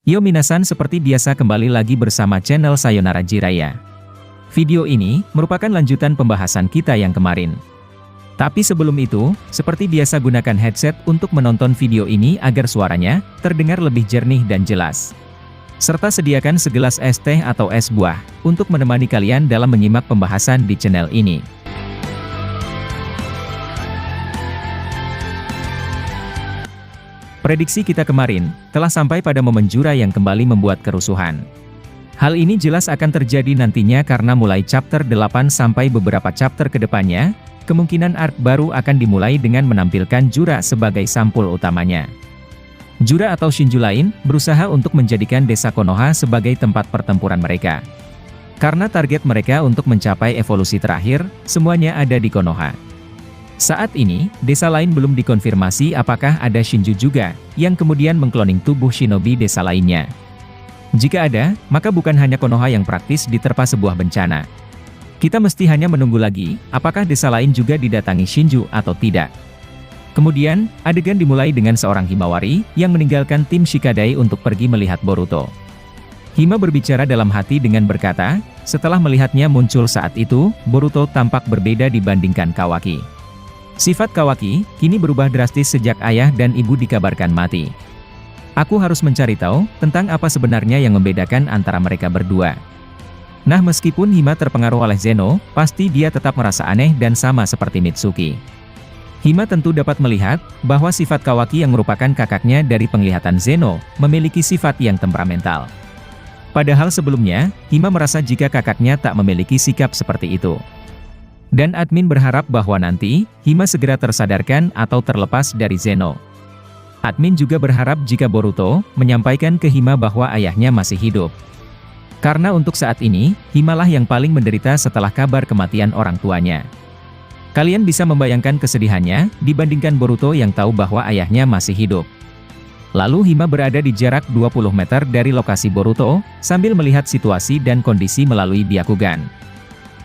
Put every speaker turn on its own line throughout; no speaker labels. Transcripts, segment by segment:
Yo minasan, seperti biasa kembali lagi bersama channel Sayonara Jiraiya. Video ini merupakan lanjutan pembahasan kita yang kemarin. Tapi sebelum itu, seperti biasa gunakan headset untuk menonton video ini agar suaranya terdengar lebih jernih dan jelas. Serta sediakan segelas es teh atau es buah untuk menemani kalian dalam menyimak pembahasan di channel ini. Prediksi kita kemarin telah sampai pada momen Jura yang kembali membuat kerusuhan. Hal ini jelas akan terjadi nantinya karena mulai chapter 8 sampai beberapa chapter ke depannya, kemungkinan arc baru akan dimulai dengan menampilkan Jura sebagai sampul utamanya. Jura atau Shinju lain berusaha untuk menjadikan desa Konoha sebagai tempat pertempuran mereka. Karena target mereka untuk mencapai evolusi terakhir, semuanya ada di Konoha. Saat ini, desa lain belum dikonfirmasi apakah ada Shinju juga, yang kemudian mengkloning tubuh shinobi desa lainnya. Jika ada, maka bukan hanya Konoha yang praktis diterpa sebuah bencana. Kita mesti hanya menunggu lagi, apakah desa lain juga didatangi Shinju atau tidak. Kemudian, adegan dimulai dengan seorang Himawari, yang meninggalkan tim Shikadai untuk pergi melihat Boruto. Hima berbicara dalam hati dengan berkata, setelah melihatnya muncul saat itu, Boruto tampak berbeda dibandingkan Kawaki. Sifat Kawaki kini berubah drastis sejak ayah dan ibu dikabarkan mati. Aku harus mencari tahu tentang apa sebenarnya yang membedakan antara mereka berdua. Nah, meskipun Hima terpengaruh oleh Zeno, pasti dia tetap merasa aneh dan sama seperti Mitsuki. Hima tentu dapat melihat bahwa sifat Kawaki yang merupakan kakaknya dari penglihatan Zeno memiliki sifat yang temperamental. Padahal sebelumnya, Hima merasa jika kakaknya tak memiliki sikap seperti itu. Dan admin berharap bahwa nanti, Hima segera tersadarkan atau terlepas dari Zeno. Admin juga berharap jika Boruto menyampaikan ke Hima bahwa ayahnya masih hidup. Karena untuk saat ini, Hima lah yang paling menderita setelah kabar kematian orang tuanya. Kalian bisa membayangkan kesedihannya dibandingkan Boruto yang tahu bahwa ayahnya masih hidup. Lalu Hima berada di jarak 20 meter dari lokasi Boruto, sambil melihat situasi dan kondisi melalui Byakugan.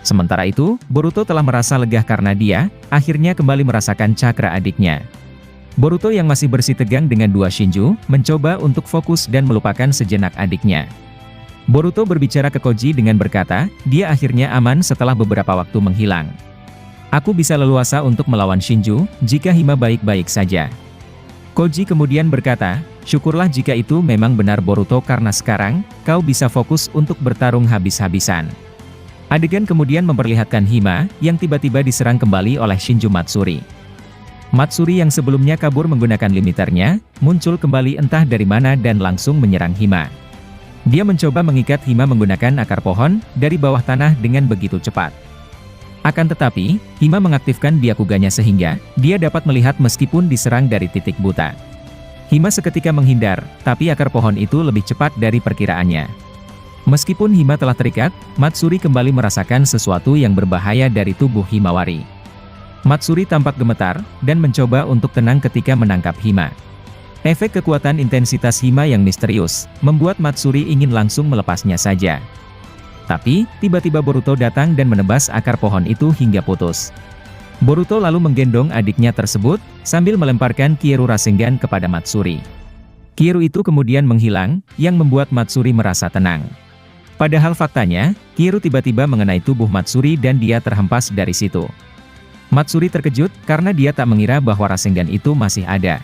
Sementara itu, Boruto telah merasa lega karena dia akhirnya kembali merasakan cakra adiknya. Boruto yang masih bersitegang dengan dua Shinju, mencoba untuk fokus dan melupakan sejenak adiknya. Boruto berbicara ke Koji dengan berkata, dia akhirnya aman setelah beberapa waktu menghilang. Aku bisa leluasa untuk melawan Shinju, jika Hima baik-baik saja. Koji kemudian berkata, syukurlah jika itu memang benar Boruto karena sekarang, kau bisa fokus untuk bertarung habis-habisan. Adegan kemudian memperlihatkan Hima, yang tiba-tiba diserang kembali oleh Shinju Matsuri. Matsuri yang sebelumnya kabur menggunakan limiternya, muncul kembali entah dari mana dan langsung menyerang Hima. Dia mencoba mengikat Hima menggunakan akar pohon, dari bawah tanah dengan begitu cepat. Akan tetapi, Hima mengaktifkan Byakuganya sehingga, dia dapat melihat meskipun diserang dari titik buta. Hima seketika menghindar, tapi akar pohon itu lebih cepat dari perkiraannya. Meskipun Hima telah terikat, Matsuri kembali merasakan sesuatu yang berbahaya dari tubuh Himawari. Matsuri tampak gemetar, dan mencoba untuk tenang ketika menangkap Hima. Efek kekuatan intensitas Hima yang misterius, membuat Matsuri ingin langsung melepasnya saja. Tapi, tiba-tiba Boruto datang dan menebas akar pohon itu hingga putus. Boruto lalu menggendong adiknya tersebut, sambil melemparkan Kieru Rasengan kepada Matsuri. Kieru itu kemudian menghilang, yang membuat Matsuri merasa tenang. Padahal faktanya, Kieru tiba-tiba mengenai tubuh Matsuri dan dia terhempas dari situ. Matsuri terkejut karena dia tak mengira bahwa Rasengan itu masih ada.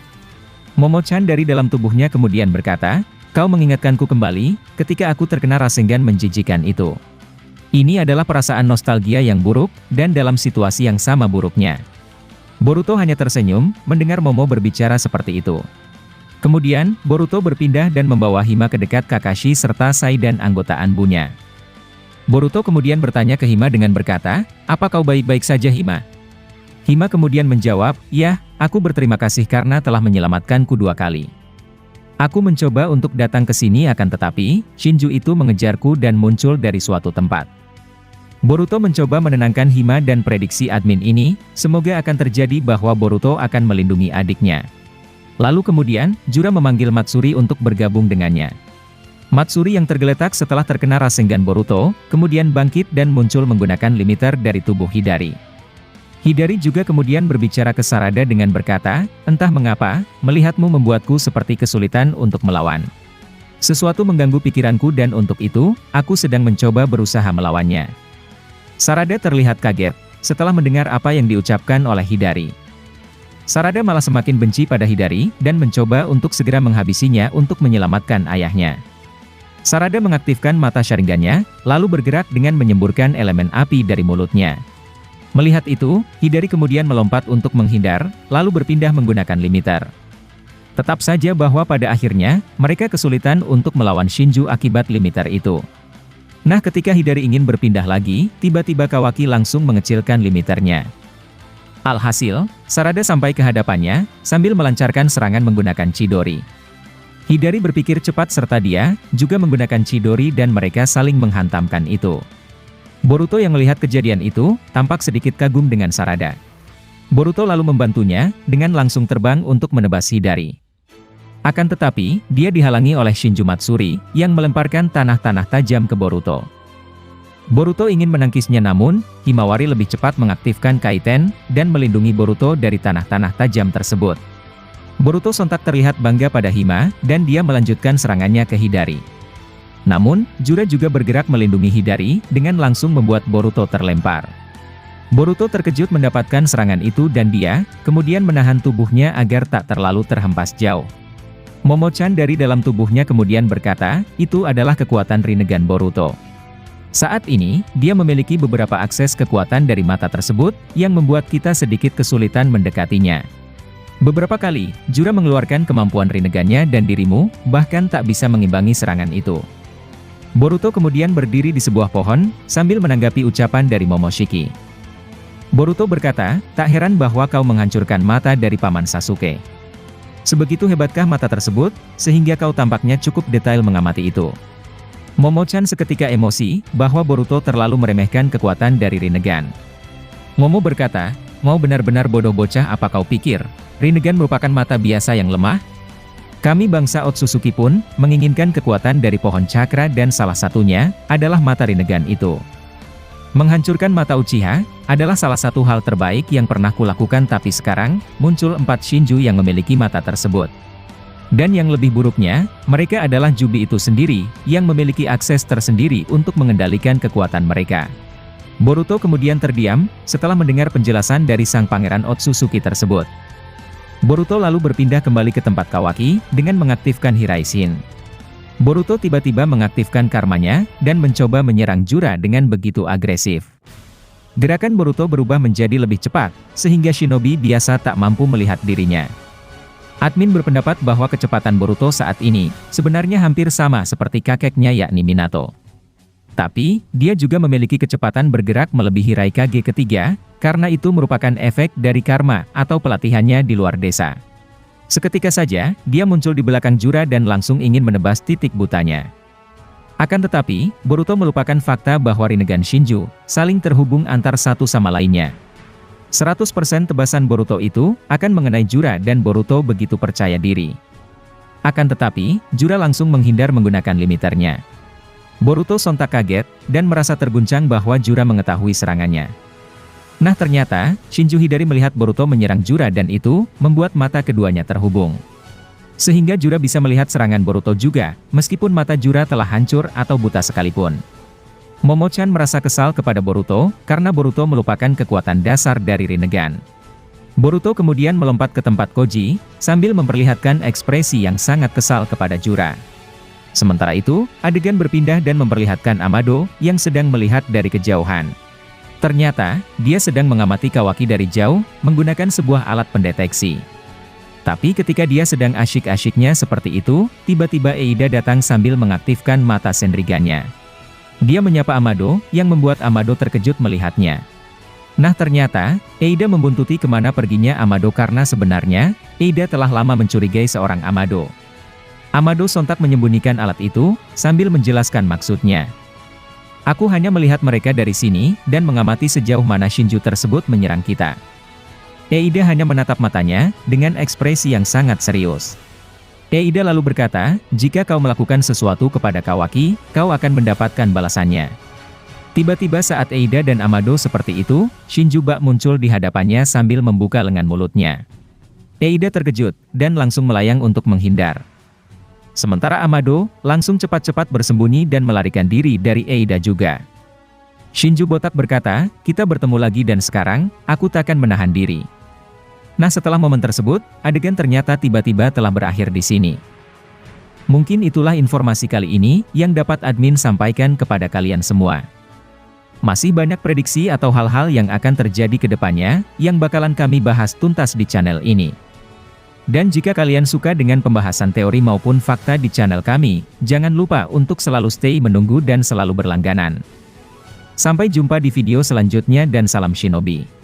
Momo-chan dari dalam tubuhnya kemudian berkata, kau mengingatkanku kembali, ketika aku terkena Rasengan menjijikan itu. Ini adalah perasaan nostalgia yang buruk, dan dalam situasi yang sama buruknya. Boruto hanya tersenyum, mendengar Momo berbicara seperti itu. Kemudian, Boruto berpindah dan membawa Hima ke dekat Kakashi serta Sai dan anggota Anbunya. Boruto kemudian bertanya ke Hima dengan berkata, apa kau baik-baik saja Hima? Hima kemudian menjawab, ya, aku berterima kasih karena telah menyelamatkanku 2 kali. Aku mencoba untuk datang ke sini akan tetapi, Shinju itu mengejarku dan muncul dari suatu tempat. Boruto mencoba menenangkan Hima dan prediksi admin ini, semoga akan terjadi bahwa Boruto akan melindungi adiknya. Lalu kemudian, Jura memanggil Matsuri untuk bergabung dengannya. Matsuri yang tergeletak setelah terkena Rasengan Boruto, kemudian bangkit dan muncul menggunakan limiter dari tubuh Hidari. Hidari juga kemudian berbicara ke Sarada dengan berkata, entah mengapa, melihatmu membuatku seperti kesulitan untuk melawan. Sesuatu mengganggu pikiranku dan untuk itu, aku sedang mencoba berusaha melawannya. Sarada terlihat kaget, setelah mendengar apa yang diucapkan oleh Hidari. Sarada malah semakin benci pada Hidari, dan mencoba untuk segera menghabisinya untuk menyelamatkan ayahnya. Sarada mengaktifkan mata Sharingan-nya, lalu bergerak dengan menyemburkan elemen api dari mulutnya. Melihat itu, Hidari kemudian melompat untuk menghindar, lalu berpindah menggunakan limiter. Tetap saja bahwa pada akhirnya, mereka kesulitan untuk melawan Shinju akibat limiter itu. Nah, ketika Hidari ingin berpindah lagi, tiba-tiba Kawaki langsung mengecilkan limiternya. Alhasil, Sarada sampai ke hadapannya, sambil melancarkan serangan menggunakan Chidori. Hidari berpikir cepat serta dia, juga menggunakan Chidori dan mereka saling menghantamkan itu. Boruto yang melihat kejadian itu, tampak sedikit kagum dengan Sarada. Boruto lalu membantunya, dengan langsung terbang untuk menebas Hidari. Akan tetapi, dia dihalangi oleh Shinju Matsuri, yang melemparkan tanah-tanah tajam ke Boruto. Boruto ingin menangkisnya namun, Himawari lebih cepat mengaktifkan Kaiten, dan melindungi Boruto dari tanah-tanah tajam tersebut. Boruto sontak terlihat bangga pada Hima, dan dia melanjutkan serangannya ke Hidari. Namun, Jura juga bergerak melindungi Hidari, dengan langsung membuat Boruto terlempar. Boruto terkejut mendapatkan serangan itu dan dia, kemudian menahan tubuhnya agar tak terlalu terhempas jauh. Momo-chan dari dalam tubuhnya kemudian berkata, itu adalah kekuatan Rinnegan Boruto. Saat ini, dia memiliki beberapa akses kekuatan dari mata tersebut, yang membuat kita sedikit kesulitan mendekatinya. Beberapa kali, Jura mengeluarkan kemampuan Rinnegan-nya dan dirimu, bahkan tak bisa mengimbangi serangan itu. Boruto kemudian berdiri di sebuah pohon, sambil menanggapi ucapan dari Momoshiki. Boruto berkata, tak heran bahwa kau menghancurkan mata dari Paman Sasuke. Sebegitu hebatkah mata tersebut, sehingga kau tampaknya cukup detail mengamati itu. Momo-chan seketika emosi, bahwa Boruto terlalu meremehkan kekuatan dari Rinnegan. Momo berkata, mau benar-benar bodoh bocah apa kau pikir, Rinnegan merupakan mata biasa yang lemah? Kami bangsa Otsutsuki pun, menginginkan kekuatan dari pohon cakra dan salah satunya, adalah mata Rinnegan itu. Menghancurkan mata Uchiha, adalah salah satu hal terbaik yang pernah kulakukan tapi sekarang, muncul 4 Shinju yang memiliki mata tersebut. Dan yang lebih buruknya, mereka adalah Jubi itu sendiri, yang memiliki akses tersendiri untuk mengendalikan kekuatan mereka. Boruto kemudian terdiam, setelah mendengar penjelasan dari sang pangeran Otsutsuki tersebut. Boruto lalu berpindah kembali ke tempat Kawaki, dengan mengaktifkan Hiraishin. Boruto tiba-tiba mengaktifkan karmanya, dan mencoba menyerang Jura dengan begitu agresif. Gerakan Boruto berubah menjadi lebih cepat, sehingga shinobi biasa tak mampu melihat dirinya. Admin berpendapat bahwa kecepatan Boruto saat ini, sebenarnya hampir sama seperti kakeknya yakni Minato. Tapi, dia juga memiliki kecepatan bergerak melebihi Raikage ketiga, karena itu merupakan efek dari karma atau pelatihannya di luar desa. Seketika saja, dia muncul di belakang Jura dan langsung ingin menebas titik butanya. Akan tetapi, Boruto melupakan fakta bahwa Rinnegan Shinju, saling terhubung antar satu sama lainnya. 100% tebasan Boruto itu, akan mengenai Jura dan Boruto begitu percaya diri. Akan tetapi, Jura langsung menghindar menggunakan limiternya. Boruto sontak kaget, dan merasa terguncang bahwa Jura mengetahui serangannya. Nah ternyata, Shinju Hidari melihat Boruto menyerang Jura dan itu, membuat mata keduanya terhubung. Sehingga Jura bisa melihat serangan Boruto juga, meskipun mata Jura telah hancur atau buta sekalipun. Momo-chan merasa kesal kepada Boruto, karena Boruto melupakan kekuatan dasar dari Rinnegan. Boruto kemudian melompat ke tempat Koji, sambil memperlihatkan ekspresi yang sangat kesal kepada Jura. Sementara itu, adegan berpindah dan memperlihatkan Amado, yang sedang melihat dari kejauhan. Ternyata, dia sedang mengamati Kawaki dari jauh, menggunakan sebuah alat pendeteksi. Tapi ketika dia sedang asyik-asyiknya seperti itu, tiba-tiba Eida datang sambil mengaktifkan mata Senrigannya. Dia menyapa Amado, yang membuat Amado terkejut melihatnya. Nah ternyata, Eida membuntuti kemana perginya Amado karena sebenarnya, Eida telah lama mencurigai seorang Amado. Amado sontak menyembunyikan alat itu, sambil menjelaskan maksudnya. Aku hanya melihat mereka dari sini, dan mengamati sejauh mana Shinju tersebut menyerang kita. Eida hanya menatap matanya, dengan ekspresi yang sangat serius. Eida lalu berkata, jika kau melakukan sesuatu kepada Kawaki, kau akan mendapatkan balasannya. Tiba-tiba saat Eida dan Amado seperti itu, Shinju bak muncul di hadapannya sambil membuka lengan mulutnya. Eida terkejut, dan langsung melayang untuk menghindar. Sementara Amado, langsung cepat-cepat bersembunyi dan melarikan diri dari Eida juga. Shinju botak berkata, kita bertemu lagi dan sekarang, aku takkan menahan diri. Nah setelah momen tersebut, adegan ternyata tiba-tiba telah berakhir di sini. Mungkin itulah informasi kali ini, yang dapat admin sampaikan kepada kalian semua. Masih banyak prediksi atau hal-hal yang akan terjadi ke depannya, yang bakalan kami bahas tuntas di channel ini. Dan jika kalian suka dengan pembahasan teori maupun fakta di channel kami, jangan lupa untuk selalu stay menunggu dan selalu berlangganan. Sampai jumpa di video selanjutnya dan salam Shinobi.